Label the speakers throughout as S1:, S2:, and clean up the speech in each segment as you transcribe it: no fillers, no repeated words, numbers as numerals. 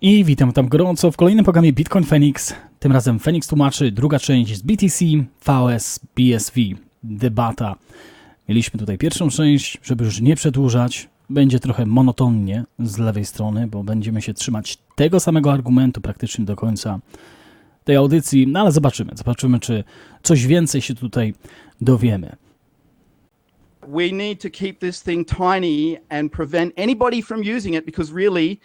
S1: I witam tam gorąco w kolejnym programie Bitcoin Feniks. Tym razem Feniks tłumaczy, druga część z BTC, VS, BSV, Debata. Mieliśmy tutaj pierwszą część, żeby już nie przedłużać. Będzie trochę monotonnie z lewej strony, bo będziemy się trzymać tego samego argumentu praktycznie do końca tej audycji. No ale zobaczymy, czy coś więcej się tutaj dowiemy.
S2: We need to keep this thing tiny and prevent anybody from using it because really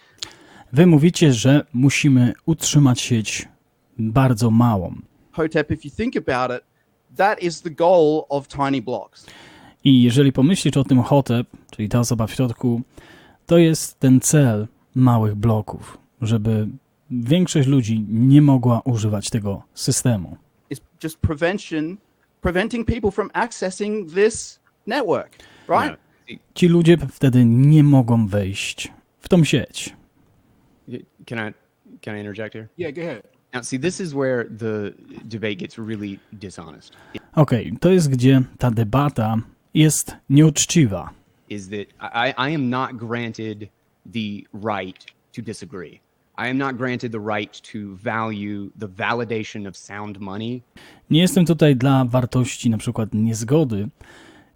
S1: Wy mówicie, że musimy utrzymać sieć bardzo małą.
S2: Hotep, if you think about it, that is the goal of tiny blocks.
S1: I jeżeli pomyślisz o tym Hotep, czyli ta osoba w środku, to jest ten cel małych bloków, żeby większość ludzi nie mogła używać tego systemu.
S2: It's just preventing people from accessing this network, right?
S1: Ci ludzie wtedy nie mogą wejść w tą sieć.
S3: Can I interject here?
S4: Yeah, go ahead.
S3: Now, see, this is where the debate gets really dishonest.
S1: Okej, to jest gdzie ta debata jest nieuczciwa.
S3: Is that I am not granted the right to disagree. I am not granted the right to value the validation of sound money.
S1: Nie jestem tutaj dla wartości na przykład niezgody,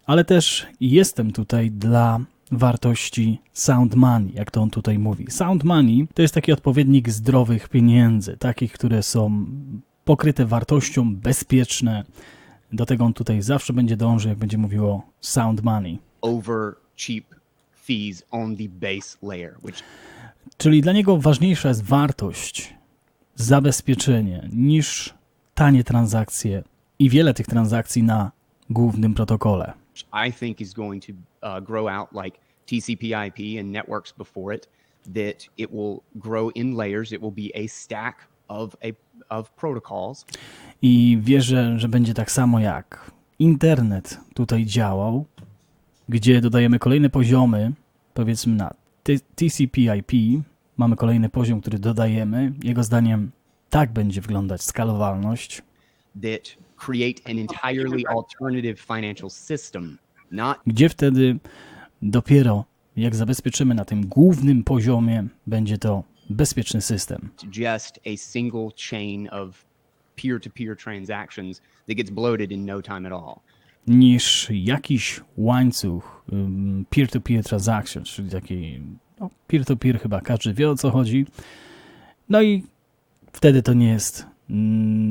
S1: ale też jestem tutaj dla wartości sound money, jak to on tutaj mówi. Sound money to jest taki odpowiednik zdrowych pieniędzy, takich, które są pokryte wartością, bezpieczne. Do tego on tutaj zawsze będzie dążył, jak będzie mówił o sound money.
S3: Over cheap fees on the base layer, which
S1: Czyli dla niego ważniejsza jest wartość, zabezpieczenie, niż tanie transakcje i wiele tych transakcji na głównym protokole.
S3: I think is going to grow out like TCP/IP and networks before it, that it will grow in layers. It will be a stack of protocols.
S1: I wierzę, że będzie tak samo jak internet tutaj działał, gdzie dodajemy kolejne poziomy, powiedzmy na TCP/IP, mamy kolejny poziom, który dodajemy. Jego zdaniem tak będzie wyglądać skalowalność.
S3: That create an entirely alternative financial system, not
S1: Gdzie wtedy dopiero jak zabezpieczymy na tym głównym poziomie, będzie to bezpieczny system.
S3: just a single chain of peer-to-peer transactions that gets bloated in no time at all.
S1: Niż jakiś łańcuch peer-to-peer transactions, czyli taki peer-to-peer, chyba każdy wie, o co chodzi. No i wtedy to nie jest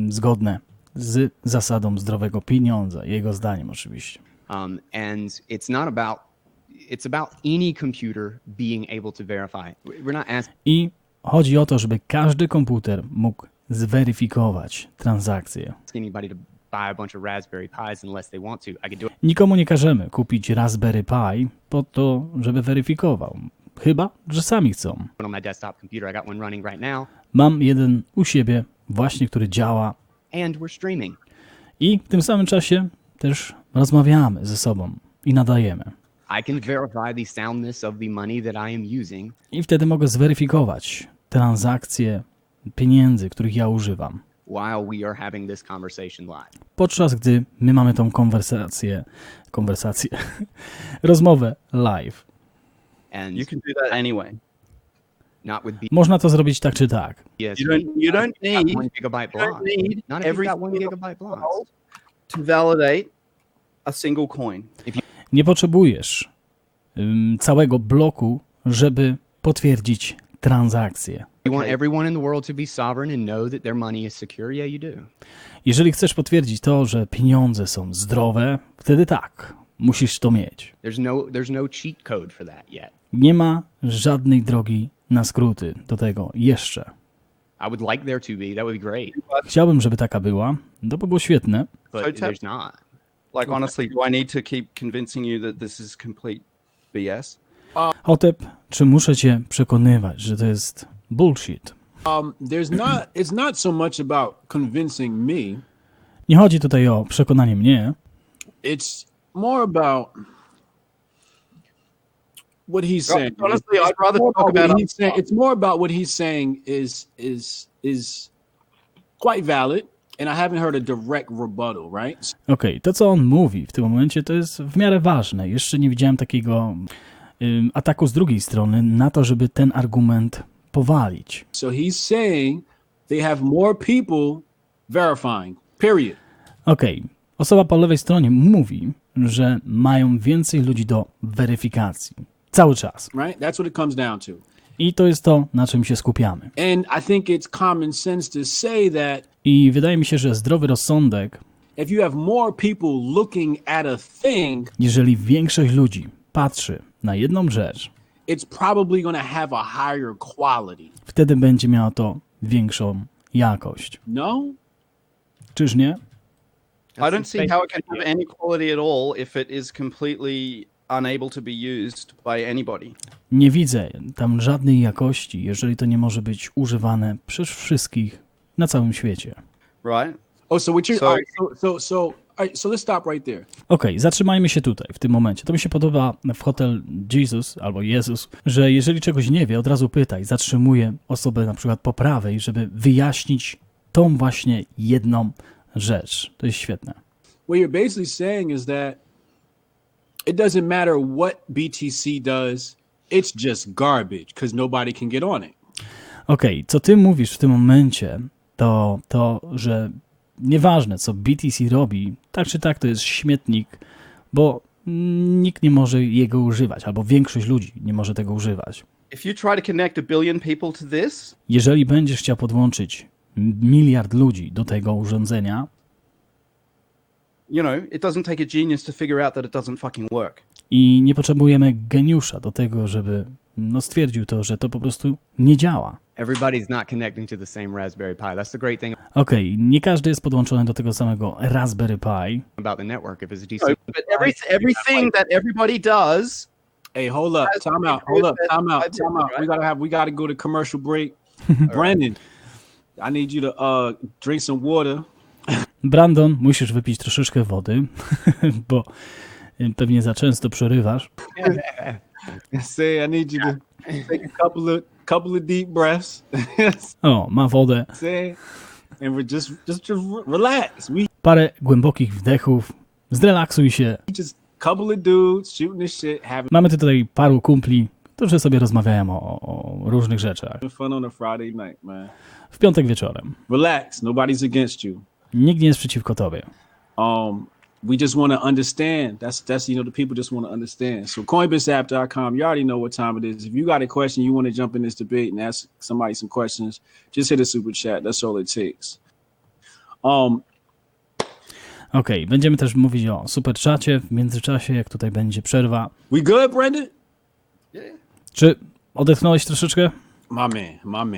S1: zgodne z zasadą zdrowego pieniądza, jego zdaniem oczywiście.
S3: And it's about any computer being able to verify. We're not asking
S1: I chodzi o to, żeby każdy komputer mógł zweryfikować transakcje.
S3: anybody to buy a bunch of Raspberry Pis unless they want to. I could do it
S1: Nikomu nie każemy kupić Raspberry Pi po to, żeby weryfikował. Chyba że sami chcą.
S3: on my desktop computer. I got one running right now,
S1: Mam jeden u siebie właśnie, który działa
S3: and we're streaming.
S1: i w tym samym czasie też rozmawiamy ze sobą i nadajemy.
S3: I can verify the soundness of the money that I am using
S1: I wtedy mogę zweryfikować transakcje pieniędzy, których ja używam.
S3: while we are having this conversation live.
S1: Podczas gdy my mamy tą rozmowę live.
S3: And
S2: You can do that anyway.
S3: not with
S1: Można to zrobić tak czy tak.
S3: BS.
S2: You don't need
S3: 1 gigabyte
S2: you don't
S3: block.
S2: need
S3: Not if
S2: every
S3: you've got 1
S2: single
S3: gigabyte blocks.
S2: world to validate a single coin.
S1: Nie potrzebujesz całego bloku, żeby potwierdzić transakcję.
S3: You want everyone in the world to be sovereign and know that their money is secure? Yeah, you do.
S1: Jeżeli chcesz potwierdzić to, że pieniądze są zdrowe, wtedy tak, musisz to mieć.
S3: There's no cheat code for that yet.
S1: Nie ma żadnej drogi na skróty do tego jeszcze.
S3: I would like there to be. That would be great.
S1: Chciałbym, żeby taka była. To by było świetne.
S3: But
S2: So
S3: there's not.
S2: Like honestly, do I need to keep convincing you that this is complete BS?
S1: Hotep, czy muszę cię przekonywać, że to jest bullshit?
S4: It's not so much about convincing me.
S1: Nie chodzi tutaj o przekonanie mnie.
S4: It's more about what he's saying.
S2: Honestly, I'd rather
S4: More
S2: talk
S4: about what
S2: about
S4: he's saying. It's more about what he's saying is quite valid, and I haven't heard a direct rebuttal, right?
S1: Okej, to co on mówi w tym momencie to jest w miarę ważne. Jeszcze nie widziałem takiego ataku z drugiej strony na to, żeby ten argument powalić.
S4: So he's saying they have more people verifying, period.
S1: Okej, osoba po lewej stronie mówi, że mają więcej ludzi do weryfikacji. Cały czas.
S4: Right? That's what it comes down to.
S1: I to jest to, na czym się skupiamy.
S4: And I think it's common sense to say that
S1: I wydaje mi się, że zdrowy rozsądek,
S4: if you have more people looking at a thing,
S1: jeżeli większość ludzi patrzy na jedną rzecz,
S4: it's probably going to have a higher quality.
S1: wtedy będzie miało to większą jakość.
S4: No?
S1: Czyż nie?
S2: I don't see how it can have any quality at all if it is completely unable to be used by anybody.
S1: Nie widzę tam żadnej jakości, jeżeli to nie może być używane przez wszystkich na całym świecie.
S2: Right?
S4: Oh, so what you're
S2: So-
S4: all right, all right, so let's stop right there.
S1: Okej, zatrzymajmy się tutaj, w tym momencie. To mi się podoba w Hotel Jesus albo Jezus, że jeżeli czegoś nie wie, od razu pytaj. Zatrzymuje osobę na przykład po prawej, żeby wyjaśnić tą właśnie jedną rzecz. To jest świetne.
S4: What you're basically saying is that it doesn't matter what BTC does, it's just garbage because nobody can get on it.
S1: Okej, co ty mówisz w tym momencie, to, że nieważne, co BTC robi, tak czy tak to jest śmietnik, bo nikt nie może jego używać, albo większość ludzi nie może tego używać.
S2: If you try to connect 1 billion people to this,
S1: Jeżeli będziesz chciał podłączyć 1 miliard ludzi do tego urządzenia,
S2: you know, it doesn't take a genius to figure out that it doesn't fucking work.
S1: i nie potrzebujemy geniusza do tego, żeby stwierdził to, że to po prostu nie działa.
S3: Everybody's not connecting to the same Raspberry Pi. That's the great thing
S1: Okej, nie każdy jest podłączony do tego samego Raspberry Pi.
S3: about the network. If it's DC,
S2: So, but everything that everybody does,
S4: Hey, hold up, time out, We gotta go to commercial break. Brandon, I need you to drink some water.
S1: Brandon, musisz wypić troszeczkę wody, bo pewnie za często przerywasz.
S4: Say I need you to take a couple of deep breaths.
S1: O, ma wodę.
S4: Say, and we're just relax. We
S1: Parę głębokich wdechów. Zrelaksuj się.
S4: just couple of dudes shooting this shit, having
S1: Mamy tutaj paru kumpli, którzy sobie rozmawiają o różnych rzeczach.
S4: fun on a Friday night, man.
S1: W piątek wieczorem.
S4: Relax. Nobody's against you.
S1: Nikt nie jest przeciwko tobie.
S4: We just want to understand. That's the people just want to understand. So CoinbaseApp.com, you already know what time it is. If you got a question, you want to jump in this debate and ask somebody some questions, just hit a super chat. That's all it takes.
S1: Okej, będziemy też mówić o superczacie w międzyczasie, jak tutaj będzie przerwa.
S4: We good, Brandon?
S1: Czy odetchnąłeś troszeczkę?
S4: My man.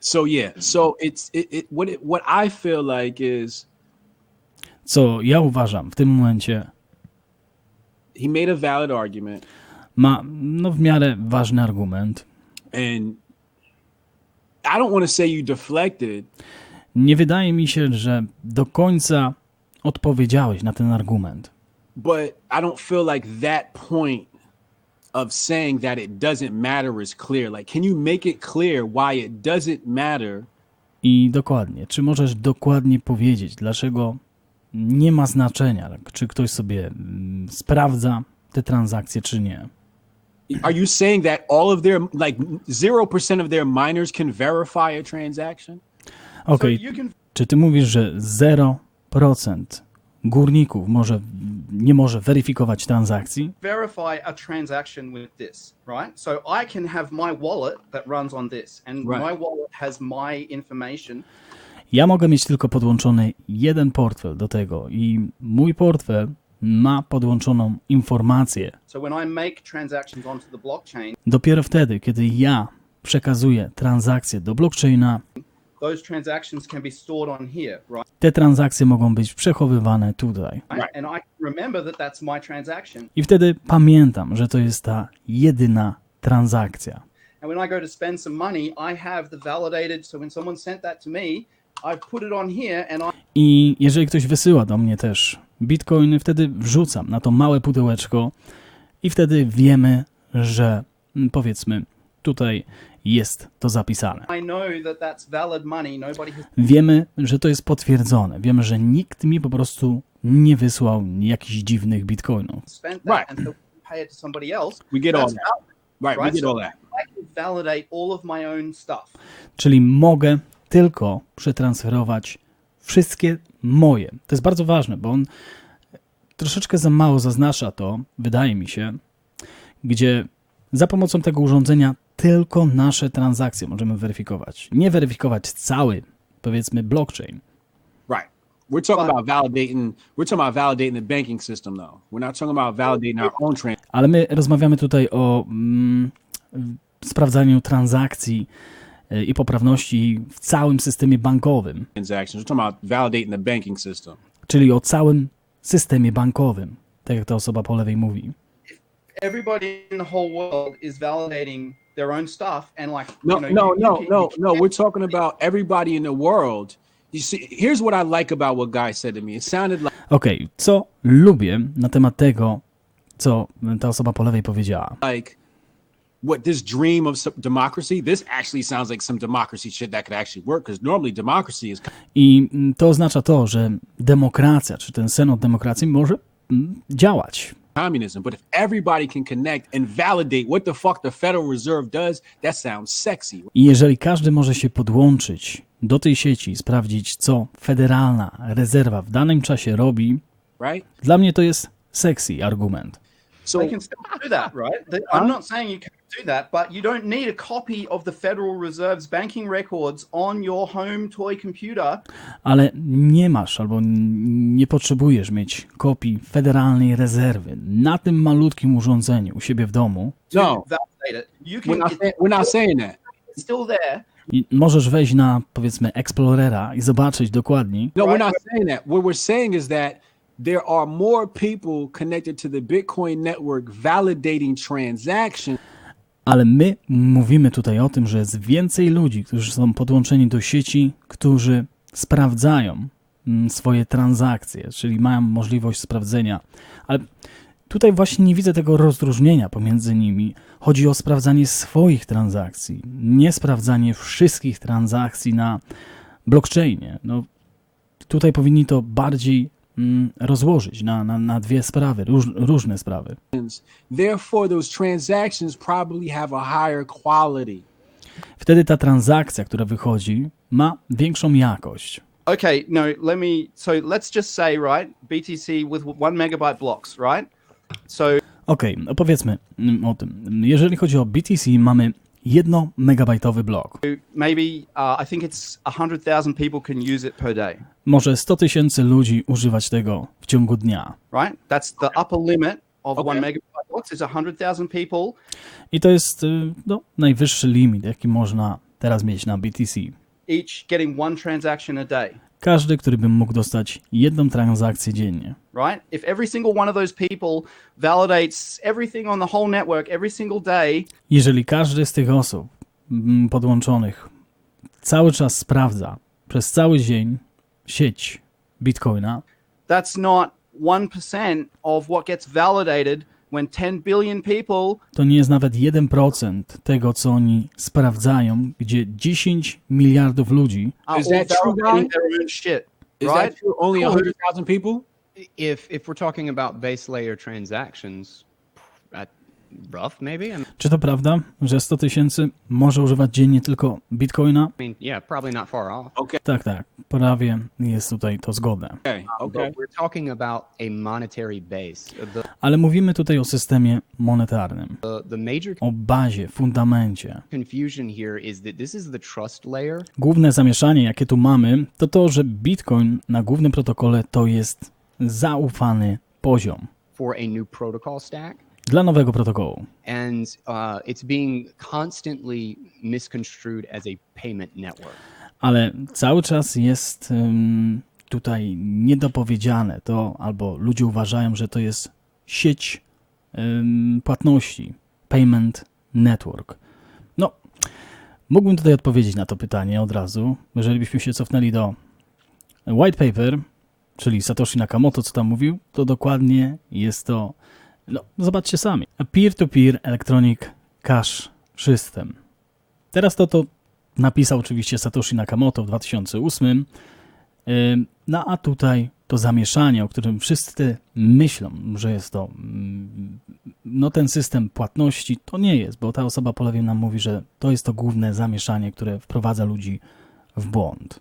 S4: So yeah, so what I feel like is
S1: Co ja uważam w tym momencie
S4: he made a valid argument,
S1: ma w miarę ważny argument.
S4: and I don't want to say you deflected.
S1: Nie wydaje mi się, że do końca odpowiedziałeś na ten argument.
S4: But I don't feel like that point of saying that it doesn't matter is clear. Like, can you make it clear why it doesn't matter?
S1: I dokładnie, czy możesz dokładnie powiedzieć, dlaczego nie ma znaczenia, czy ktoś sobie sprawdza te transakcje, czy nie?
S4: Are you saying that all of their, like 0% of their miners can verify a transaction?
S1: Okej,
S2: so you can
S1: czy ty mówisz, że 0% górników nie może weryfikować transakcji?
S2: verify a transaction with this, right? So I can have my wallet that runs on this, and
S4: Right.
S2: my wallet has my information.
S1: Ja mogę mieć tylko podłączony jeden portfel do tego i mój portfel ma podłączoną informację.
S2: So when I make transactions onto the blockchain,
S1: Dopiero wtedy, kiedy ja przekazuję transakcje do blockchaina,
S2: those transactions can be stored on here, right?
S1: te transakcje mogą być przechowywane tutaj.
S2: And I can remember that that's my transaction.
S1: I wtedy pamiętam, że to jest ta jedyna transakcja.
S2: And when I go to spend some money, I have the validated. So when someone sent that to me, I've put it on here, and
S1: I jeżeli ktoś wysyła do mnie też bitcoiny, wtedy wrzucam na to małe pudełeczko i wtedy wiemy, że powiedzmy tutaj jest to zapisane.
S2: I know that that's valid money. Nobody has
S1: Wiemy, że to jest potwierdzone. Wiemy, że nikt mi po prostu nie wysłał jakichś dziwnych bitcoinów.
S2: spent that,
S4: Right.
S2: and so we pay it to somebody else.
S4: We get all
S2: That's
S4: that.
S2: valid.
S4: Right, we
S2: Right,
S4: get
S2: so-
S4: all that.
S2: I can validate all of my own stuff.
S1: Czyli mogę tylko przetransferować wszystkie moje. To jest bardzo ważne, bo on troszeczkę za mało zaznacza to, wydaje mi się, gdzie za pomocą tego urządzenia tylko nasze transakcje możemy weryfikować. Nie weryfikować cały, powiedzmy, blockchain.
S4: Right. We're talking about validating the banking system, though. We're not talking about validating our own transactions.
S1: Ale my rozmawiamy tutaj o sprawdzaniu transakcji i poprawności w całym systemie bankowym.
S4: We're talking about validating the banking system.
S1: Czyli o całym systemie bankowym, tak jak ta osoba po lewej mówi.
S2: Everybody in the whole world is validating their own stuff and like
S4: No. We're talking about everybody in the world. You see, here's what I like about what Guy said to me. It sounded like
S1: Okej, co lubię na temat tego, co ta osoba po lewej powiedziała.
S4: what this dream of democracy. This actually sounds like some democracy shit that could actually work, because normally democracy is.
S1: I to oznacza to, że demokracja, czy ten sen od demokracji może działać.
S4: Communism, but if everybody can connect and validate what the fuck the Federal Reserve does, that sounds sexy.
S1: I jeżeli każdy może się podłączyć do tej sieci i sprawdzić, co Federalna Rezerwa w danym czasie robi,
S4: Right?
S1: dla mnie to jest sexy argument.
S4: So
S2: they can still do that, right? I'm not saying you can't do that, but you don't need a copy of the Federal Reserve's banking records on your home toy computer.
S1: Ale nie masz albo nie potrzebujesz mieć kopii Federalnej Rezerwy na tym malutkim urządzeniu u siebie w domu.
S4: no,
S2: Validate it. You can,
S4: we're not saying that.
S2: it's still there.
S1: I możesz wejść na, powiedzmy, Explorera i zobaczyć dokładnie.
S4: No, we're not saying that. What we're saying is that there are more people connected to the Bitcoin network validating transactions.
S1: Ale my mówimy tutaj o tym, że jest więcej ludzi, którzy są podłączeni do sieci, którzy sprawdzają swoje transakcje, czyli mają możliwość sprawdzenia. Ale tutaj właśnie nie widzę tego rozróżnienia pomiędzy nimi. Chodzi o sprawdzanie swoich transakcji, nie sprawdzanie wszystkich transakcji na blockchainie. No, tutaj powinni to bardziej rozłożyć na dwie sprawy, różne sprawy.
S4: Therefore, those transactions probably have a higher quality.
S1: Wtedy ta transakcja, która wychodzi, ma większą jakość.
S2: Okay, no, so let's just say, right, BTC with 1 megabyte blocks, right? So
S1: Okej, opowiedzmy o tym. Jeżeli chodzi o BTC, mamy 1 megabajtowy blok.
S2: maybe I think it's 100,000 people can use it per day,
S1: Może 100 000 ludzi używać tego w ciągu dnia.
S2: right? That's the upper limit of
S4: Okay.
S2: 1 megabyte blocks is 100,000 people.
S1: I to jest najwyższy limit, jaki można teraz mieć na BTC.
S2: Each getting one transaction a day,
S1: Każdy, który by mógł dostać jedną transakcję dziennie.
S2: right? If every single one of those people validates everything on the whole network every single day,
S1: Jeżeli każdy z tych osób podłączonych cały czas sprawdza przez cały dzień sieć Bitcoina,
S2: that's not 1% of what gets validated when 10 billion people
S1: to nie jest nawet 1% tego, co oni sprawdzają, gdzie 10 miliardów ludzi,
S2: are
S4: Is
S2: all
S4: that true,
S2: validating
S4: guy?
S2: their own shit,
S4: Is
S2: right?
S4: that true? Only 100,000 people?
S3: If we're talking about base layer transactions, rough maybe.
S1: czy to prawda, że 100 000 może używać dziennie tylko Bitcoina?
S3: I mean, yeah, probably not far off.
S4: Okay.
S1: Tak, prawie jest tutaj to zgodne.
S4: Okay.
S3: But we're talking about a monetary base.
S1: Ale mówimy tutaj o systemie monetarnym,
S3: The major
S1: o bazie, fundamencie.
S3: confusion here is that this is the trust layer.
S1: Główne zamieszanie, jakie tu mamy, to to, że Bitcoin na głównym protokole to jest zaufany poziom
S3: For a new protocol stack,
S1: dla nowego protokołu.
S3: and it's being constantly misconstrued as a payment network.
S1: Ale cały czas jest tutaj niedopowiedziane to, albo ludzie uważają, że to jest sieć płatności, payment network. No, mógłbym tutaj odpowiedzieć na to pytanie od razu, jeżeli byśmy się cofnęli do white paper, czyli Satoshi Nakamoto, co tam mówił, to dokładnie jest to, no zobaczcie sami, a peer-to-peer electronic cash system. Teraz to napisał oczywiście Satoshi Nakamoto w 2008, no a tutaj to zamieszanie, o którym wszyscy myślą, że jest to no ten system płatności to nie jest, bo ta osoba po lewej nam mówi, że to jest to główne zamieszanie, które wprowadza ludzi w błąd.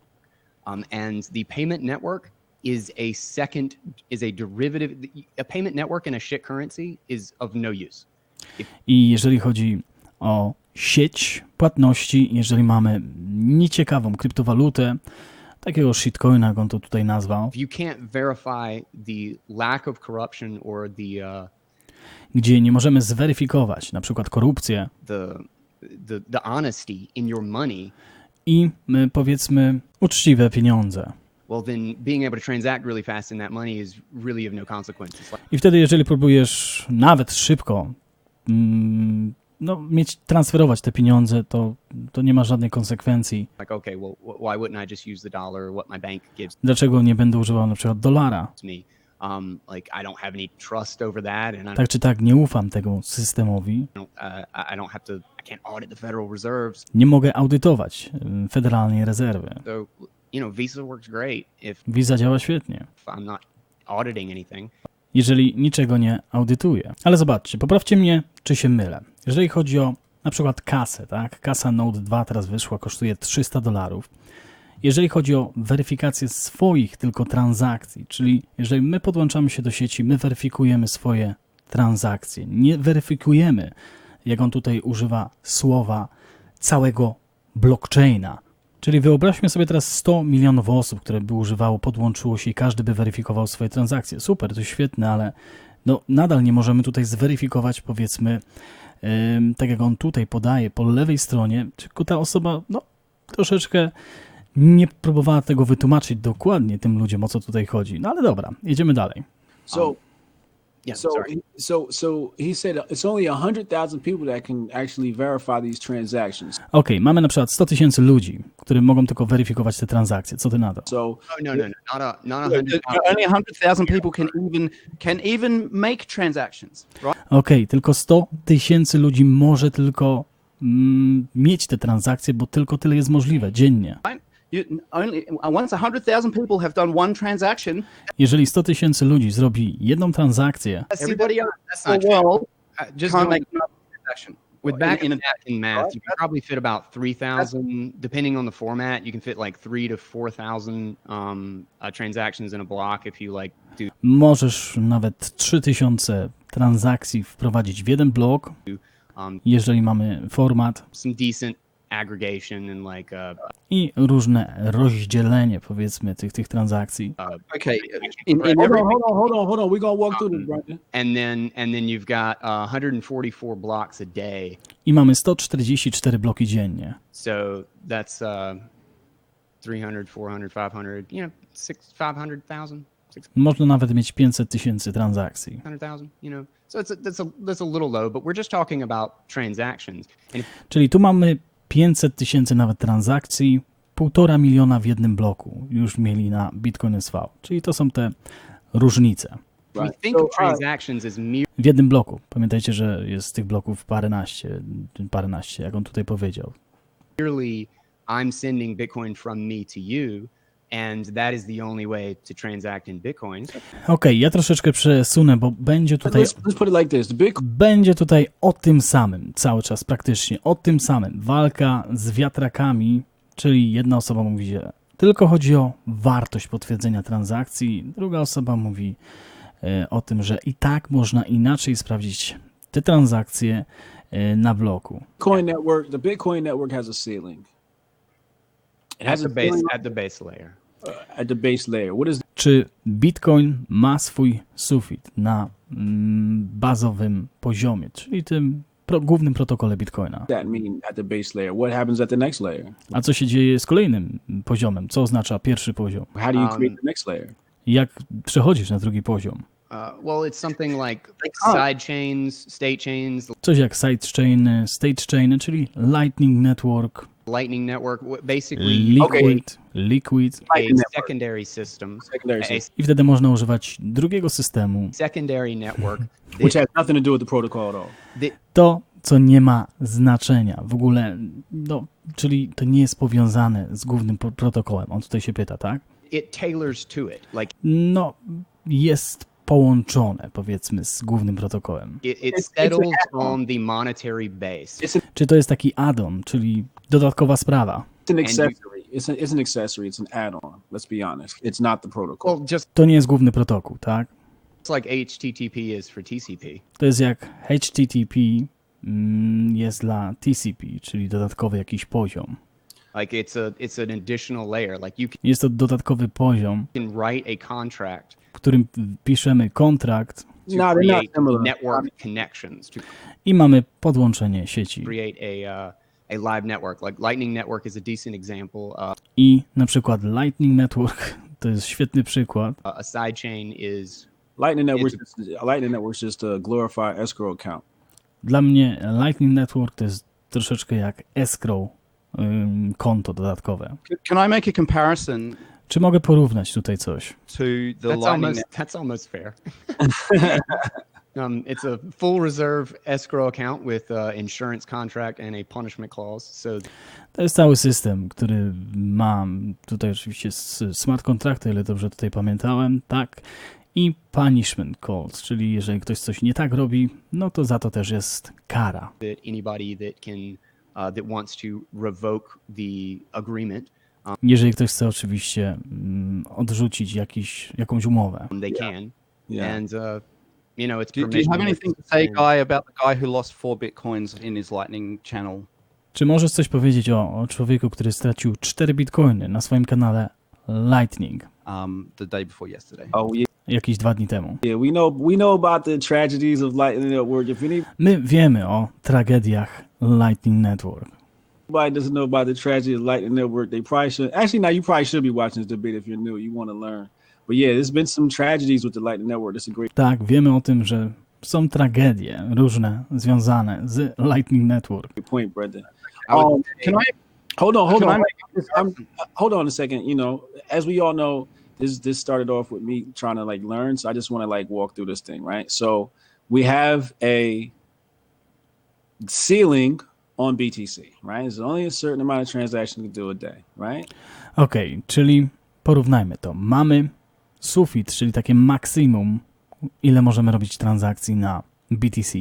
S3: And the payment network is a derivative. A payment network in a shit currency is of no use.
S1: I jeżeli chodzi o sieć płatności, jeżeli mamy nieciekawą kryptowalutę, takiego shitcoina, jak on to tutaj nazwał,
S3: If you can't verify the lack of corruption or
S1: gdzie nie możemy zweryfikować na przykład korupcję
S3: the honesty in your money,
S1: i powiedzmy uczciwe pieniądze.
S3: well then being able to transact really fast in that money is really of no consequence.
S1: I wtedy, jeżeli próbujesz nawet szybko transferować te pieniądze, to nie ma żadnej konsekwencji.
S3: Like, okay, well, why wouldn't I just use the dollar or what my bank gives
S1: Dlaczego nie będę używał na przykład dolara?
S3: me? Like I don't have any trust over that, and
S1: Tak czy tak, nie ufam tego systemowi.
S3: I can't audit the Federal Reserves.
S1: Nie mogę audytować Federalnej Rezerwy.
S3: So, Visa works great if
S1: Visa działa świetnie,
S3: I'm not auditing anything.
S1: jeżeli niczego nie audytuję. Ale zobaczcie, poprawcie mnie, czy się mylę. Jeżeli chodzi o na przykład kasę, tak? Kasa Note 2 teraz wyszła, kosztuje $300. Jeżeli chodzi o weryfikację swoich tylko transakcji, czyli jeżeli my podłączamy się do sieci, my weryfikujemy swoje transakcje. Nie weryfikujemy, jak on tutaj używa słowa, całego blockchaina. Czyli wyobraźmy sobie teraz 100 milionów osób, które by używało, podłączyło się i każdy by weryfikował swoje transakcje. Super, to świetne, ale nadal nie możemy tutaj zweryfikować, powiedzmy, tak jak on tutaj podaje po lewej stronie, czy ta osoba troszeczkę nie próbowała tego wytłumaczyć dokładnie tym ludziom, o co tutaj chodzi. No ale dobra, jedziemy dalej.
S4: So
S3: Yeah,
S4: So
S3: sorry.
S4: he said it's only 100,000 people that can actually verify these transactions.
S1: Okej, mamy na przykład 100 000 ludzi, którzy mogą tylko weryfikować te transakcje. Co ty na to?
S4: So
S3: Oh, no, not 100.
S2: Only 100,000 people can even make transactions, right?
S1: Okej, tylko 100 000 ludzi może tylko mieć te transakcje, bo tylko tyle jest możliwe dziennie.
S2: Once 100,000 people have done one transaction,
S1: Jeżeli 100 000 ludzi zrobi jedną transakcję,
S2: everybody else
S3: That's
S2: in
S3: not
S2: the
S3: true.
S2: world
S3: Just
S2: can't
S3: doing-
S2: make another transaction.
S3: with in math, you can probably fit about 3,000, depending on the format. You can fit like 3,000 to 4,000 transactions in a block if you like do
S1: możesz nawet 3000 transakcji wprowadzić w jeden blok, jeżeli mamy format
S3: some decent aggregation and like
S1: i różne rozdzielenie, powiedzmy, tych transakcji.
S2: Okay, in
S4: hold
S2: every
S4: on. We're gonna walk through this, Brandon.
S3: and then you've got 144 blocks a day.
S1: I mamy 144 bloki dziennie.
S3: So that's 300, 400, 500, 500,000,
S1: Można nawet mieć 500 000 transakcji.
S3: 600,000, So that's a little low, but we're just talking about transactions. And
S1: Czyli tu mamy 500 000 nawet transakcji, 1,5 miliona w jednym bloku już mieli na Bitcoin SV. Czyli to są te różnice.
S3: we
S4: Right.
S3: think
S4: So,
S3: of transactions as
S1: W jednym bloku. Pamiętajcie, że jest tych bloków paręnaście, jak on tutaj powiedział.
S3: merely I'm sending Bitcoin from me to you, and that is the only way to transact in Bitcoin.
S1: Okej, ja troszeczkę przesunę, bo będzie tutaj
S4: Let's put it like this: the Bitcoin
S1: Będzie tutaj o tym samym cały czas, praktycznie o tym samym. Walka z wiatrakami, czyli jedna osoba mówi, że tylko chodzi o wartość potwierdzenia transakcji, druga osoba mówi o tym, że i tak można inaczej sprawdzić te transakcje na bloku.
S4: network, the Bitcoin network has a ceiling. It has a ceiling
S3: At the base layer.
S4: at the base layer. What is
S1: Czy Bitcoin ma swój sufit na bazowym poziomie, czyli tym głównym protokole Bitcoina?
S4: that mean at the base layer? What happens at the next layer?
S1: A co się dzieje z kolejnym poziomem? Co oznacza pierwszy poziom?
S4: How do you create the next layer?
S1: Jak przechodzisz na drugi poziom?
S3: Well, it's something like side chains, state chains,
S1: Coś jak sidechainy, stage chainy, czyli Lightning Network,
S3: Lightning Network, basically
S1: Liquid.
S3: a secondary system,
S4: Secondary
S3: a
S4: system,
S1: I wtedy można używać drugiego systemu.
S3: secondary network
S4: which has nothing to do with the protocol at all.
S1: To, co nie ma znaczenia w ogóle, czyli to nie jest powiązane z głównym protokołem. On tutaj się pyta, tak?
S3: it tailors to it. Like
S1: Jest połączone, powiedzmy, z głównym protokołem?
S3: It settles on the monetary base.
S1: Czy to jest taki add-on, czyli dodatkowa sprawa?
S4: It's an accessory. It's an accessory. It's an add-on. Let's be honest. It's not the protocol.
S3: Well, just
S1: To nie jest główny protokół, tak?
S3: like HTTP is for TCP.
S1: To jest jak HTTP jest dla TCP, czyli dodatkowy jakiś poziom.
S3: Like it's an additional layer. Like you
S1: Jest to dodatkowy poziom,
S3: can write a contract
S1: w którym piszemy kontrakt
S3: to
S4: No, they're not
S3: create
S4: similar.
S3: network connections, to
S1: i mamy podłączenie sieci.
S3: create a live network. Like Lightning Network is a decent example.
S1: I na przykład Lightning Network to jest świetny przykład.
S3: A sidechain is
S4: Lightning Network's just a glorified escrow account.
S1: Dla mnie Lightning Network to jest troszeczkę jak escrow, konto dodatkowe.
S2: Can I make a comparison
S1: Czy mogę porównać tutaj coś?
S2: to the Lightning
S3: that's almost fair. It's a full reserve escrow account with insurance contract and a punishment clause. So
S1: To jest cały system, który mam tutaj oczywiście smart kontrakty, ile dobrze tutaj pamiętałem, tak? I punishment clause, czyli jeżeli ktoś coś nie tak robi, no to za to też jest kara.
S3: that anybody that wants to revoke the agreement,
S1: Jeżeli ktoś chce oczywiście odrzucić jakąś umowę.
S3: they can.
S4: Yeah.
S3: And it's
S2: Do you have
S3: permission.
S2: anything to say, Guy, about the guy who lost 4 bitcoins in his Lightning channel?
S1: Czy możesz coś powiedzieć o człowieku, który stracił 4 bitcoiny na swoim kanale Lightning
S2: The day before yesterday.
S4: Oh yeah,
S1: jakieś 2 dni temu?
S4: yeah. We know about the tragedies of Lightning Network. If
S1: My wiemy o tragediach Lightning Network.
S4: anybody doesn't know about the tragedy of Lightning Network, they probably should. Actually, now you probably should be watching this debate if you're new. You want to learn. But yeah, there's been some tragedies with the Lightning Network. That's a great.
S1: Tak, wiemy o tym, że są tragedie różne związane z Lightning Network.
S4: Point, Brendan.
S2: Can I?
S4: Hold on.
S2: Can I make
S4: Hold on a second. As we all know, this started off with me trying to learn. So I just want to walk through this thing, right? So we have a ceiling on BTC, right? There's only a certain amount of transactions you can do a day, right?
S1: Okej, czyli porównajmy to. Mamy sufit, czyli takie maksimum, ile możemy robić transakcji na BTC.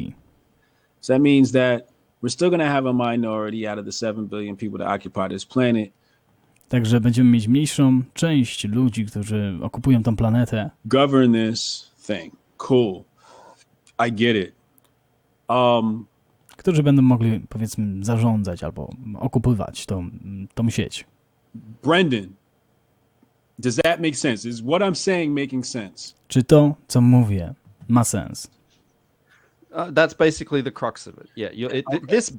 S4: So that means that we're still going to have a minority out of the 7 billion people that occupy this planet.
S1: Także będziemy mieć mniejszą część ludzi, którzy okupują tą planetę,
S4: Govern this thing. Cool. I get it.
S1: którzy będą mogli, powiedzmy, zarządzać albo okupywać tą sieć.
S4: Brendan, does that make sense? Is what I'm saying making sense?
S1: Czy to, co mówię, ma sens?
S2: That's basically the crux of it. Yeah, this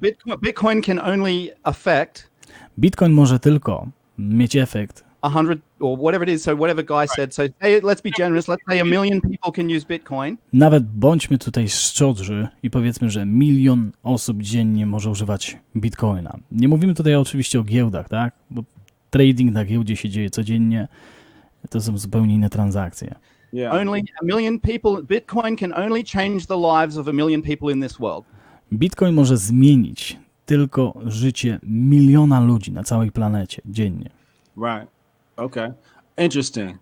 S2: Bitcoin can only affect
S1: Bitcoin może tylko mieć efekt
S2: 100 or whatever it is. So whatever Guy said. So hey, let's be generous. Let's say 1 million people can use Bitcoin.
S1: Nawet bądźmy tutaj szczodrzy i powiedzmy, że 1 milion osób dziennie może używać Bitcoina. Nie mówimy tutaj oczywiście o giełdach, tak? Bo trading na giełdzie się dzieje codziennie. To są zupełnie inne transakcje.
S4: Yeah.
S2: Only 1 million people. Bitcoin can only change the lives of 1 million people in this world.
S1: Bitcoin może zmienić tylko życie 1 miliona ludzi na całej planecie dziennie.
S4: Right. Okay. Interesting.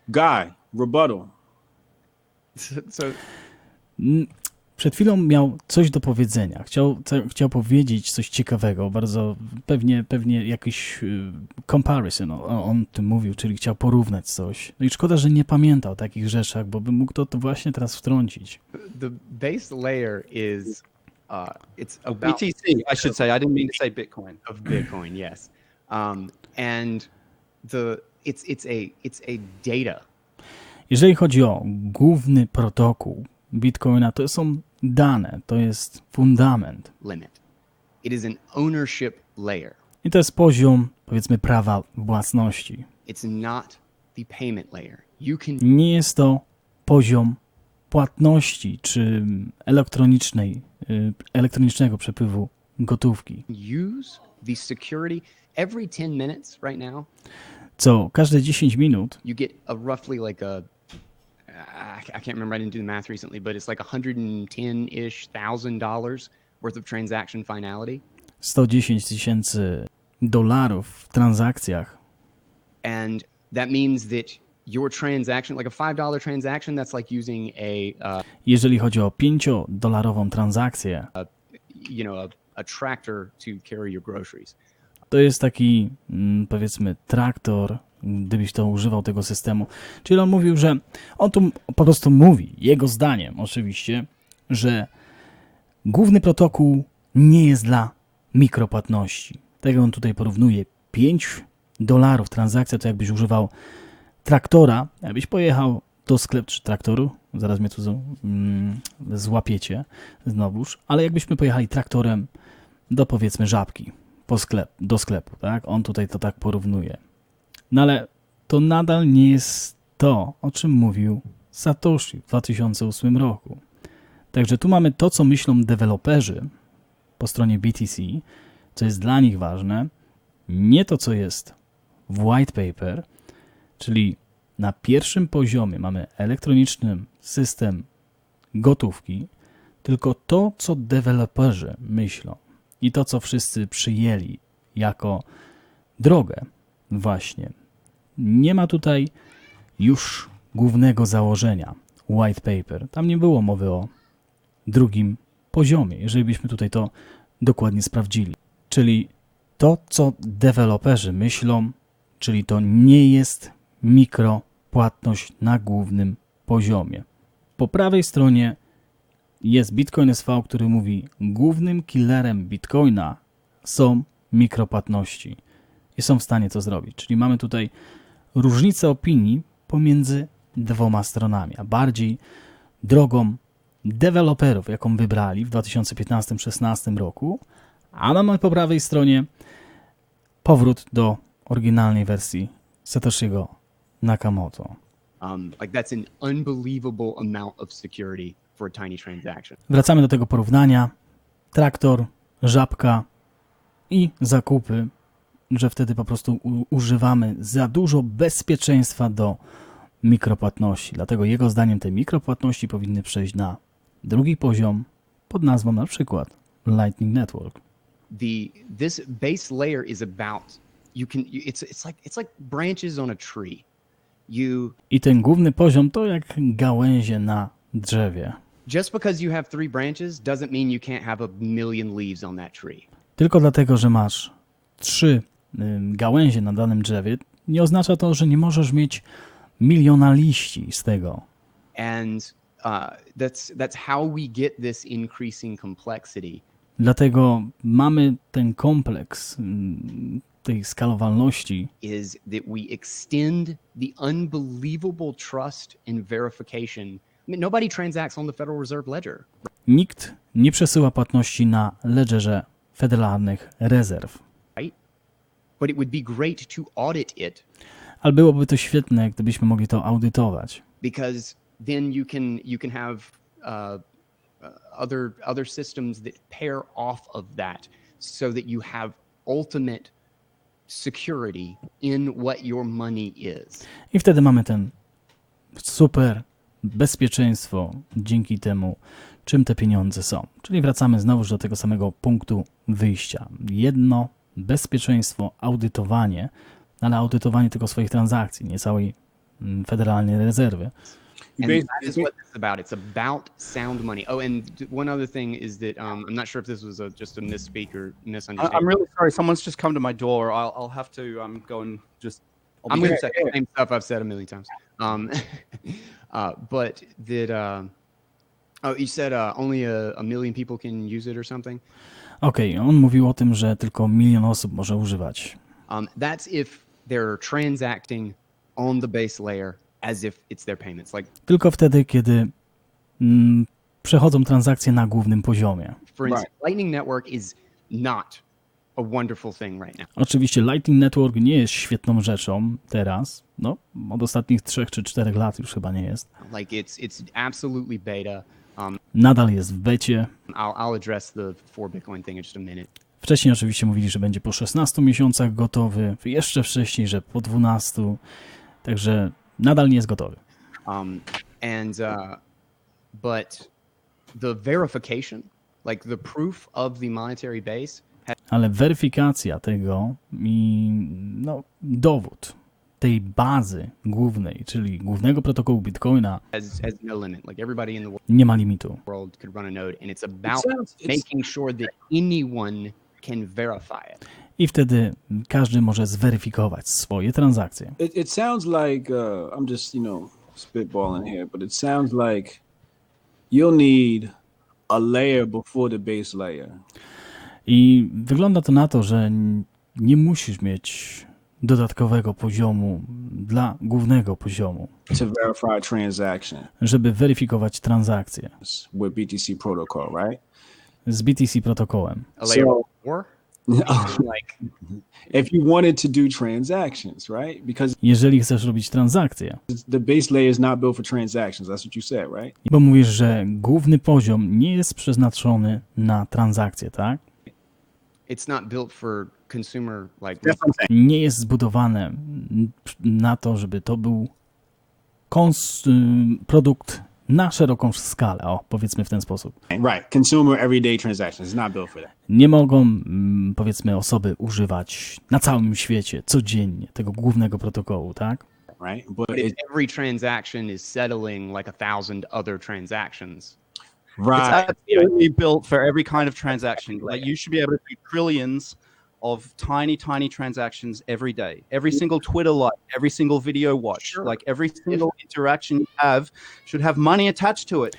S4: Guy, rebuttal.
S3: So
S1: Przed chwilą miał coś do powiedzenia. Chciał powiedzieć coś ciekawego, bardzo pewnie jakiś comparison on tym mówił, czyli chciał porównać coś. No i szkoda, że nie pamięta o takich rzeczach, bo by mógł to właśnie teraz wtrącić.
S3: the base layer is it's about
S2: BTC, I should say. I didn't mean to say Bitcoin.
S3: of Bitcoin, yes. And it's a data.
S1: Jeżeli chodzi o główny protokół Bitcoina, to są dane, to jest fundament.
S3: Limit. It is an ownership layer.
S1: I to jest poziom, powiedzmy, prawa własności.
S3: It's not the payment layer. You can
S1: Nie jest to poziom płatności czy elektronicznego przepływu gotówki.
S3: use the security every 10 minutes right now.
S1: Co każde 10 minut
S3: You get a roughly like a I can't remember, I didn't do the math recently, but it's like $110-ish thousand worth of transaction finality.
S1: 110 tysięcy dolarów w transakcjach.
S3: And that means that your transaction, like a $5 transaction, that's like using
S1: Jeżeli chodzi o $5 transakcję,
S3: a tractor to carry your groceries.
S1: to jest taki, powiedzmy, traktor, gdybyś to używał tego systemu. Czyli on mówił, że on tu po prostu mówi, jego zdaniem oczywiście, że główny protokół nie jest dla mikropłatności. Tego on tutaj porównuje. $5 transakcja to jakbyś używał traktora, jakbyś pojechał do sklepu czy traktoru, zaraz mnie tu złapiecie znowuż, ale jakbyśmy pojechali traktorem do, powiedzmy, Żabki, do sklepu, tak? On tutaj to tak porównuje. No ale to nadal nie jest to, o czym mówił Satoshi w 2008 roku. Także tu mamy to, co myślą deweloperzy po stronie BTC, co jest dla nich ważne, nie to, co jest w white paper, czyli na pierwszym poziomie mamy elektroniczny system gotówki, tylko to, co deweloperzy myślą i to, co wszyscy przyjęli jako drogę właśnie. Nie ma tutaj już głównego założenia white paper. Tam nie było mowy o drugim poziomie, jeżeli byśmy tutaj to dokładnie sprawdzili. Czyli to, co deweloperzy myślą, czyli to nie jest mikropłatność na głównym poziomie. Po prawej stronie jest Bitcoin SV, który mówi, głównym killerem Bitcoina są mikropłatności i są w stanie to zrobić. Czyli mamy tutaj różnicę opinii pomiędzy dwoma stronami, a bardziej drogą deweloperów, jaką wybrali w 2015-16 roku, a mamy po prawej stronie powrót do oryginalnej wersji Satoshi'ego Nakamoto.
S3: Like that's an unbelievable amount of security for a tiny transaction.
S1: Wracamy do tego porównania. Traktor, Żabka i zakupy, że wtedy po prostu używamy za dużo bezpieczeństwa do mikropłatności. Dlatego jego zdaniem te mikropłatności powinny przejść na drugi poziom pod nazwą na przykład Lightning Network.
S3: This base layer is about it's like branches on a tree.
S1: I ten główny poziom to jak gałęzie na drzewie.
S3: Just because you have 3 branches doesn't mean you can't have a million leaves on that tree.
S1: Tylko dlatego, że masz 3 gałęzie na danym drzewie, nie oznacza to, że nie możesz mieć miliona liści z tego.
S3: And that's how we get this increasing complexity.
S1: Dlatego mamy ten kompleks tej skalowalności.
S3: Is that we extend the unbelievable trust and verification. I mean, nobody transacts on the Federal Reserve Ledger.
S1: Nikt nie przesyła płatności na ledgerze federalnych rezerw.
S3: Right? But it would be great to audit it.
S1: Ale byłoby to świetne, gdybyśmy mogli to audytować.
S3: Because then you can have other systems that pair off of that, so that you have ultimate security in what your money is.
S1: I wtedy mamy ten super bezpieczeństwo dzięki temu, czym te pieniądze są. Czyli wracamy znowuż do tego samego punktu wyjścia. Jedno bezpieczeństwo, audytowanie, ale audytowanie tylko swoich transakcji, nie całej federalnej rezerwy.
S3: And that is what it's about. It's about sound money. Oh, and one other thing is that I'm not sure if this was just a misspeak or misunderstanding.
S2: I'm really sorry. Someone's just come to my door. I'll have to go and just.
S3: I'm going to say the same stuff I've said a million times. But that you said only a million people can use it or something.
S1: Okej, on mówił o tym, że tylko 1 milion osób może używać.
S3: That's if they're transacting on the base layer as if it's their payments. Like
S1: tylko wtedy, kiedy przechodzą transakcje na głównym poziomie.
S3: For instance, Lightning Network is not a wonderful thing right now.
S1: Oczywiście Lightning Network nie jest świetną rzeczą teraz. No, od ostatnich 3 czy 4 lat już chyba nie jest.
S3: Like it's absolutely beta.
S1: Nadal jest w becie.
S3: I'll address the 4 Bitcoin thing in just a minute.
S1: Wcześniej oczywiście mówili, że będzie po 16 miesiącach gotowy, jeszcze wcześniej, że po 12. Także nadal nie jest gotowy.
S3: But the verification, like the proof of the monetary base.
S1: Ale weryfikacja tego i dowód tej bazy głównej, czyli głównego protokołu Bitcoina,
S3: has no limit. Like everybody in the
S1: nie ma limitu.
S3: world could run a node, and it's about making sure that anyone can verify it.
S1: I wtedy każdy może zweryfikować swoje transakcje.
S4: It sounds like I'm just spitballing here, but it sounds like you'll need a layer before the base layer.
S1: I wygląda to na to, że nie musisz mieć dodatkowego poziomu dla głównego poziomu,
S4: To verify transaction
S1: żeby weryfikować transakcje
S4: with BTC protocol, right?
S1: z BTC protokołem.
S3: A layer
S4: So-
S3: four? Like
S4: If you wanted to do transactions, right? Because
S1: Jeżeli chcesz robić transakcje,
S4: the base layer is not built for transactions. That's what you said, right?
S1: bo mówisz, że główny poziom nie jest przeznaczony na transakcje, tak?
S3: it's not built for consumer like
S1: Nie jest zbudowane na to, żeby to był produkt na szeroką skalę, o, powiedzmy w ten sposób.
S4: Right. Consumer everyday transactions. It's not built for that.
S1: Nie mogą, powiedzmy, osoby używać na całym świecie codziennie tego głównego protokołu, tak?
S4: Right. But
S3: if every transaction is settling like 1,000 other transactions.
S2: It's
S4: right.
S2: absolutely built for every kind of transaction. Like you should be able to do trillions of tiny transactions every day. Every single Twitter like, every single video watch,
S3: Sure.
S2: like every single interaction you have should have money attached to it.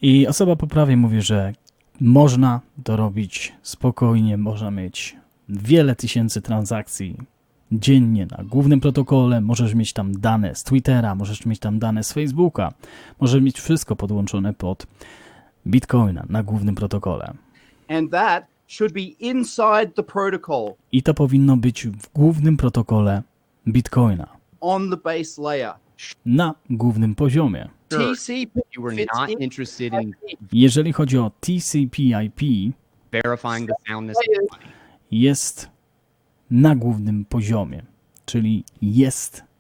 S1: I osoba po prawej mówi, że można to robić spokojnie, można mieć wiele tysięcy transakcji dziennie na głównym protokole, możesz mieć tam dane z Twittera, możesz mieć tam dane z Facebooka, możesz mieć wszystko podłączone pod Bitcoina na głównym protokole.
S2: And that should be inside the protocol
S1: I to powinno być w głównym protokole Bitcoina,
S2: on the base layer.
S1: na głównym poziomie.
S2: TCP
S3: You were
S2: fits
S3: not
S2: in
S3: interested in
S1: Jeżeli chodzi o TCP/IP,
S3: verifying the soundness of the money.
S1: jest na głównym poziomie, czyli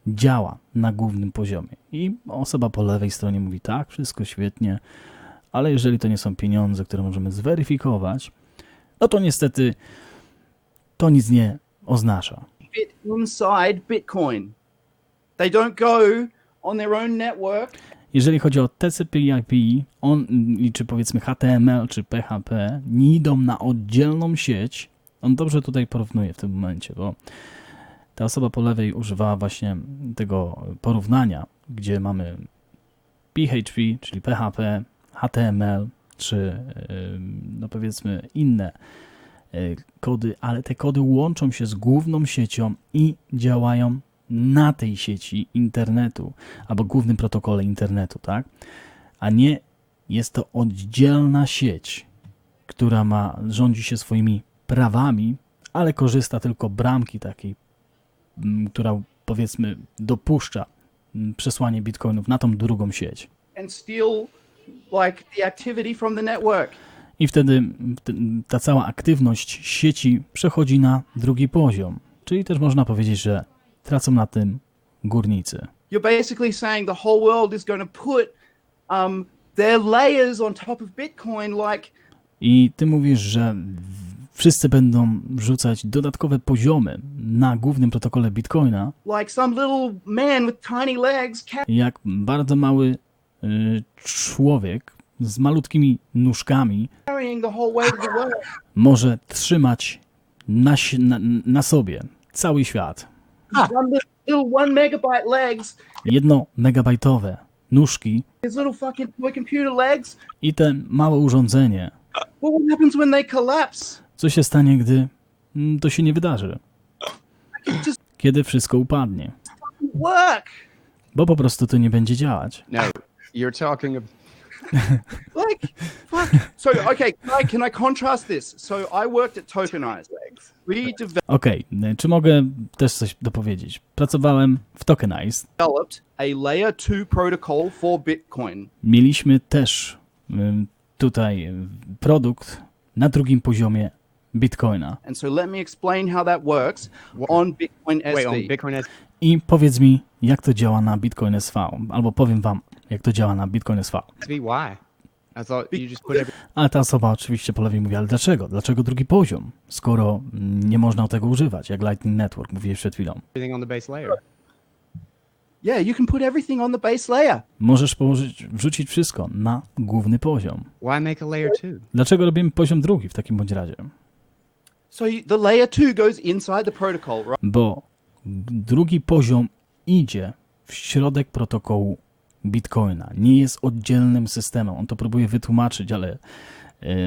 S1: działa na głównym poziomie. I osoba po lewej stronie mówi, tak, wszystko świetnie, ale jeżeli to nie są pieniądze, które możemy zweryfikować, no to niestety to nic nie oznacza.
S2: fit inside Bitcoin. They don't go on their own network.
S1: Jeżeli chodzi o TCP/IP, czy powiedzmy HTML czy PHP, nie idą na oddzielną sieć. On dobrze tutaj porównuje w tym momencie, bo ta osoba po lewej używała właśnie tego porównania, gdzie mamy PHP, czyli PHP, HTML, czy no powiedzmy inne kody, ale te kody łączą się z główną siecią i działają na tej sieci internetu, albo głównym protokole internetu, tak? A nie jest to oddzielna sieć, która rządzi się swoimi prawami, ale korzysta tylko bramki takiej, która powiedzmy dopuszcza przesłanie bitcoinów na tą drugą sieć.
S2: And steal like the activity from the network.
S1: I wtedy ta cała aktywność sieci przechodzi na drugi poziom. Czyli też można powiedzieć, że tracą na tym górnicy.
S2: You're basically saying the whole world is going to put their layers on top of Bitcoin like
S1: I ty mówisz, że wszyscy będą wrzucać dodatkowe poziomy na głównym protokole Bitcoina,
S2: some little man with tiny legs
S1: jak bardzo mały człowiek z malutkimi nóżkami
S2: carrying the whole weight of the world.
S1: może trzymać na sobie cały świat.
S2: Little 1 megabyte legs,
S1: 1 megabajtowe nóżki
S2: his little fucking toy computer legs.
S1: i te małe urządzenie.
S2: Well, what happens when they collapse?
S1: Co się stanie, gdy to się nie wydarzy?
S2: Just
S1: Kiedy wszystko upadnie.
S2: work.
S1: Bo po prostu to nie będzie działać.
S3: No, you're talking about
S2: Like, fuck. So, okay, can I contrast this? So, I worked at Tokenize. We
S1: Okej, czy mogę też coś dopowiedzieć? Pracowałem w Tokenize.
S2: developed a layer 2 protocol for Bitcoin.
S1: Mieliśmy też tutaj produkt na drugim poziomie Bitcoina.
S2: And so, let me explain how that works on Bitcoin SV.
S3: wait on Bitcoin S.
S1: I powiedz mi, jak to działa na Bitcoin SV. Albo powiem wam, jak to działa na Bitcoin SV.
S3: Why? I thought you just put
S1: Ale ta osoba oczywiście po lewej mówi, ale dlaczego? Dlaczego drugi poziom? Skoro nie można tego używać, jak Lightning Network, mówiłeś przed chwilą.
S3: everything on the base layer.
S2: Yeah, you can put everything on the base layer.
S1: Możesz wrzucić wszystko na główny poziom.
S3: Why make a layer 2?
S1: Dlaczego robimy poziom drugi w takim bądź razie?
S2: So the layer 2 goes inside the protocol, right?
S1: Bo drugi poziom idzie w środek protokołu Bitcoina. Nie jest oddzielnym systemem. On to próbuje wytłumaczyć, ale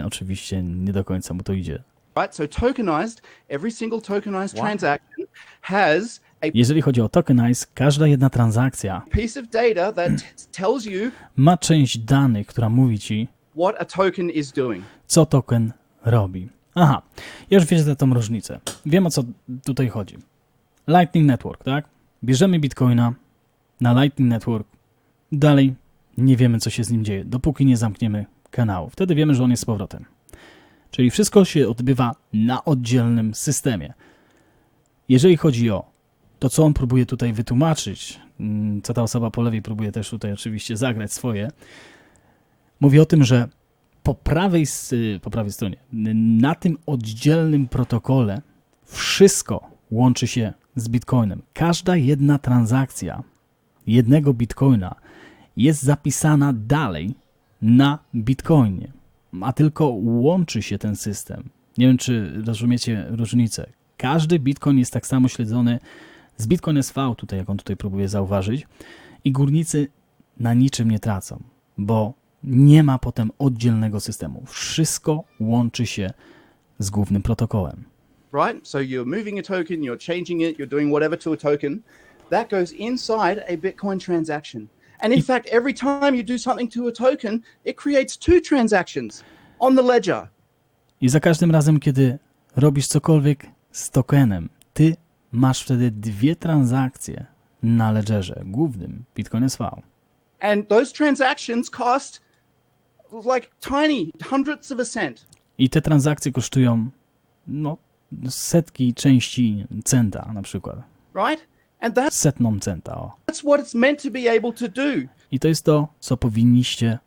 S1: oczywiście nie do końca mu to idzie.
S2: Right? So tokenized, every single tokenized transaction has a
S1: Jeżeli chodzi o tokenize, każda jedna transakcja
S2: piece of data that tells you
S1: ma część danych, która mówi ci,
S2: what a token is doing.
S1: co token robi. Aha, ja już widzę tą różnicę. Wiem, o co tutaj chodzi. Lightning Network, tak? Bierzemy Bitcoina na Lightning Network, dalej nie wiemy, co się z nim dzieje, dopóki nie zamkniemy kanału. Wtedy wiemy, że on jest z powrotem. Czyli wszystko się odbywa na oddzielnym systemie. Jeżeli chodzi o to, co on próbuje tutaj wytłumaczyć, co ta osoba po lewej próbuje też tutaj oczywiście zagrać swoje, mówi o tym, że po prawej stronie, na tym oddzielnym protokole wszystko łączy się z Bitcoinem. Każda jedna transakcja jednego Bitcoina jest zapisana dalej na Bitcoinie, a tylko łączy się ten system. Nie wiem, czy rozumiecie różnicę. Każdy Bitcoin jest tak samo śledzony z Bitcoin SV, tutaj, jak on tutaj próbuje zauważyć, i górnicy na niczym nie tracą, bo nie ma potem oddzielnego systemu. Wszystko łączy się z głównym protokołem.
S2: Right? So you're moving a token, you're changing it, you're doing whatever to a token. That goes inside a Bitcoin transaction. And in fact, every time you do something to a token, it creates two transactions on the ledger.
S1: I za każdym razem, kiedy robisz cokolwiek z tokenem, ty masz wtedy dwie transakcje na ledgerze głównym Bitcoin SV.
S2: And those transactions cost like tiny, hundredths of a cent.
S1: I te transakcje kosztują setki części centa na przykład.
S2: Right? And that's
S1: Setną centa. O.
S2: what it's meant to be able to do.
S1: I to jest to, co powinniście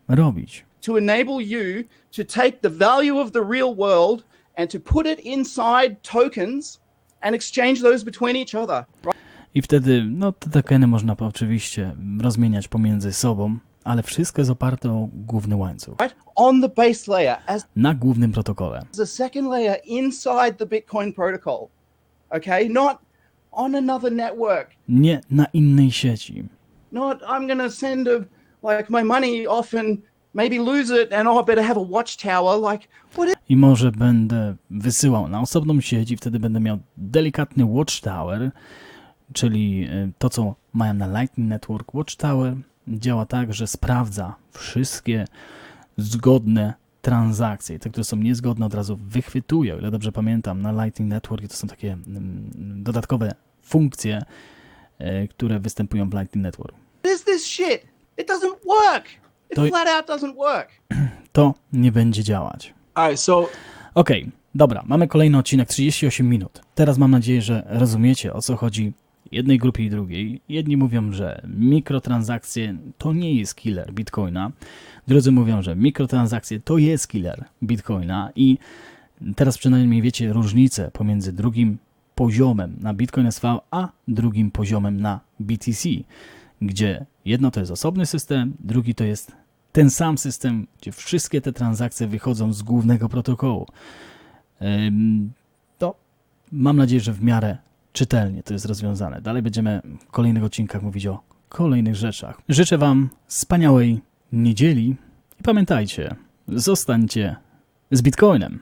S1: robić.
S2: To enable you to take the value of the real world and to put it inside tokens and exchange those between each other. Right?
S1: I wtedy, te tokeny można oczywiście rozmieniać pomiędzy sobą, ale wszystko jest oparte o główny łańcuch.
S2: Right? On the base layer as
S1: Na głównym protokole.
S2: a second layer inside the Bitcoin protocol. Okay? Not on another network.
S1: Nie na innej sieci.
S2: Not I'm going to send my money off and maybe lose it and I better have a watchtower. Like, what is...
S1: I może będę wysyłał na osobną sieć i wtedy będę miał delikatny watchtower, czyli to, co mają na Lightning Network. Watchtower działa tak, że sprawdza wszystkie zgodne transakcje. Te, które są niezgodne, od razu wychwytuje. O ile dobrze pamiętam, na Lightning Network to są takie dodatkowe funkcje, które występują w Lightning Network.
S2: What is this shit? It doesn't work. It
S1: To-
S2: flat out doesn't work.
S1: To nie będzie działać.
S4: All right,
S1: Okej, dobra, mamy kolejny odcinek, 38 minut. Teraz mam nadzieję, że rozumiecie, o co chodzi jednej grupie i drugiej. Jedni mówią, że mikrotransakcje to nie jest killer Bitcoina. Drudzy mówią, że mikrotransakcje to jest killer Bitcoina. I teraz przynajmniej wiecie różnicę pomiędzy drugim poziomem na Bitcoin SV, a drugim poziomem na BTC, gdzie jedno to jest osobny system, drugi to jest ten sam system, gdzie wszystkie te transakcje wychodzą z głównego protokołu. To mam nadzieję, że w miarę czytelnie to jest rozwiązane. Dalej będziemy w kolejnych odcinkach mówić o kolejnych rzeczach. Życzę Wam wspaniałej niedzieli i pamiętajcie, zostańcie z Bitcoinem.